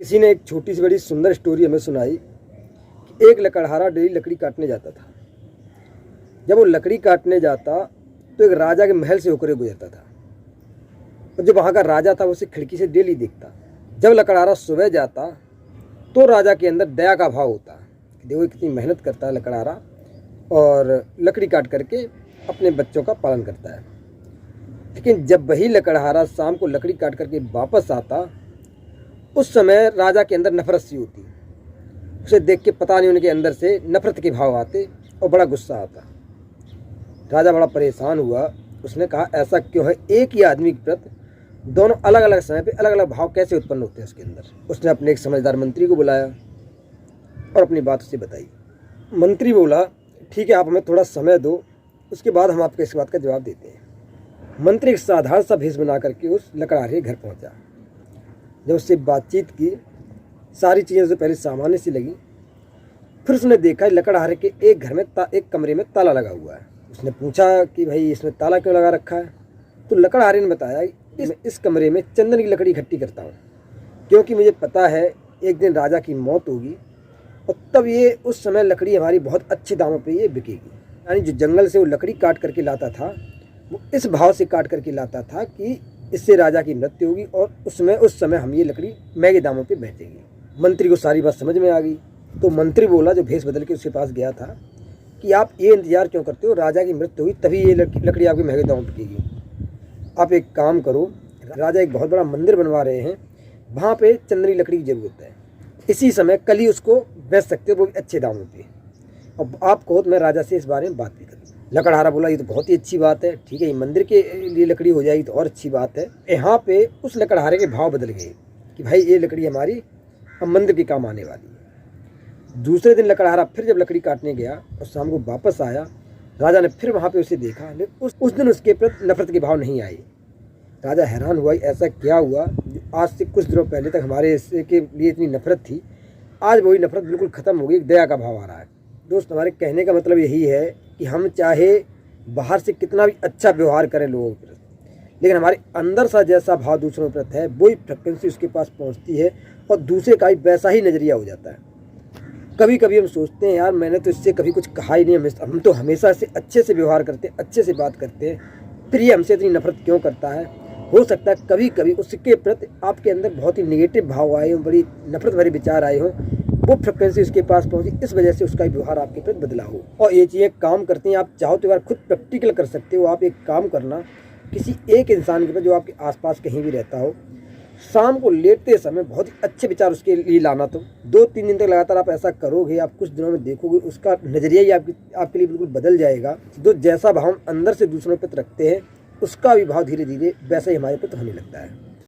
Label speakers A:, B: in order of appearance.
A: किसी ने एक छोटी सी बड़ी सुंदर स्टोरी हमें सुनाई कि एक लकड़हारा डेली लकड़ी काटने जाता था। जब वो लकड़ी काटने जाता तो एक राजा के महल से होकर गुजरता था और जो वहाँ का राजा था वो उसे खिड़की से डेली देखता। जब लकड़हारा सुबह जाता तो राजा के अंदर दया का भाव होता कि देखो कितनी मेहनत करता है लकड़हारा और लकड़ी काट करके अपने बच्चों का पालन करता है। लेकिन जब वही लकड़हारा शाम को लकड़ी काट करके वापस आता उस समय राजा के अंदर नफरत सी होती। उसे देख के पता नहीं उनके अंदर से नफरत के भाव आते और बड़ा गुस्सा आता। राजा बड़ा परेशान हुआ। उसने कहा ऐसा क्यों है, एक ही आदमी के प्रति दोनों अलग अलग समय पे अलग अलग भाव कैसे उत्पन्न होते हैं उसके अंदर। उसने अपने एक समझदार मंत्री को बुलाया और अपनी बात उसे बताई। मंत्री बोला ठीक है, आप हमें थोड़ा समय दो, उसके बाद हम आपको इस बात का जवाब देते हैं। मंत्री एक साधारण सा भेष बना करके उस लकड़हारे के घर पहुंचा। जब उससे बातचीत की सारी चीज़ें उसे पहले सामान्य सी लगी। फिर उसने देखा लकड़हारे के एक घर में एक कमरे में ताला लगा हुआ है। उसने पूछा कि भाई इसमें ताला क्यों लगा रखा है। तो लकड़हारे ने बताया इस कमरे में चंदन की लकड़ी इकट्ठी करता हूँ क्योंकि मुझे पता है एक दिन राजा की मौत होगी और तब ये उस समय लकड़ी हमारी बहुत अच्छे दामों पे ये बिकेगी। यानी जो जंगल से वो लकड़ी काट करके लाता था वो इस भाव से काट करके लाता था कि इससे राजा की मृत्यु होगी और उस समय हम ये लकड़ी महंगे दामों पे बेचेंगे। मंत्री को सारी बात समझ में आ गई। तो मंत्री बोला जो भेष बदल के उसके पास गया था कि आप ये इंतजार क्यों करते हो, राजा की मृत्यु हुई तभी ये लकड़ी आपके महंगे दामों में बिकेगी। आप एक काम करो, राजा एक बहुत बड़ा मंदिर बनवा रहे हैं, वहाँ पे चंदनी लकड़ी की ज़रूरत है, इसी समय कल ही उसको बेच सकते हो, वो भी अच्छे दामों पे। और आप कहो तो मैं राजा से इस बारे में बात भी करूँ। लकड़हारा बोला ये तो बहुत ही अच्छी बात है, ठीक है ये मंदिर के लिए लकड़ी हो जाएगी तो और अच्छी बात है। यहाँ पे उस लकड़हारे के भाव बदल गए कि भाई ये लकड़ी हमारी हम मंदिर के काम आने वाली है। दूसरे दिन लकड़हारा फिर जब लकड़ी काटने गया और शाम को वापस आया, राजा ने फिर वहाँ पे उसे देखा, लेकिन उस दिन उसके प्रति नफरत के भाव नहीं आए। राजा हैरान हुआ ऐसा क्या हुआ जो आज से कुछ दिनों पहले तक हमारे के लिए इतनी नफरत थी, आज वही नफरत बिल्कुल ख़त्म हो गई, दया का भाव आ रहा है। दोस्त हमारे कहने का मतलब यही है कि हम चाहे बाहर से कितना भी अच्छा व्यवहार करें लोगों के प्रति, लेकिन हमारे अंदर सा जैसा भाव दूसरों के प्रति है वही फ्रिक्वेंसी उसके पास पहुंचती है और दूसरे का भी वैसा ही नज़रिया हो जाता है। कभी कभी हम सोचते हैं यार मैंने तो इससे कभी कुछ कहा ही नहीं, हम तो हमेशा से अच्छे से व्यवहार करते हैं, अच्छे से बात करते हैं, फिर ये हमसे इतनी नफरत क्यों करता है। हो सकता है कभी कभी उसके प्रति आपके अंदर बहुत ही नेगेटिव भाव आए हों, बड़ी नफरत भरे विचार आए हों, वो फ्रिक्वेंसी उसके पास पहुंची, इस वजह से उसका व्यवहार आपके प्रति बदला हो। और ये चीज़ें काम करती हैं। आप चाहो तो यार खुद प्रैक्टिकल कर सकते हो। आप एक काम करना, किसी एक इंसान के प्रति जो आपके आसपास कहीं भी रहता हो, शाम को लेटते समय बहुत ही अच्छे विचार उसके लिए लाना। तो 2-3 दिन तक लगातार आप ऐसा करोगे, आप कुछ दिनों में देखोगे उसका नज़रिया ही आपके लिए बिल्कुल बदल जाएगा। तो जैसा भाव हम अंदर से दूसरों पर रखते हैं उसका भी भाव धीरे धीरे वैसा ही हमारे प्रति होने लगता है।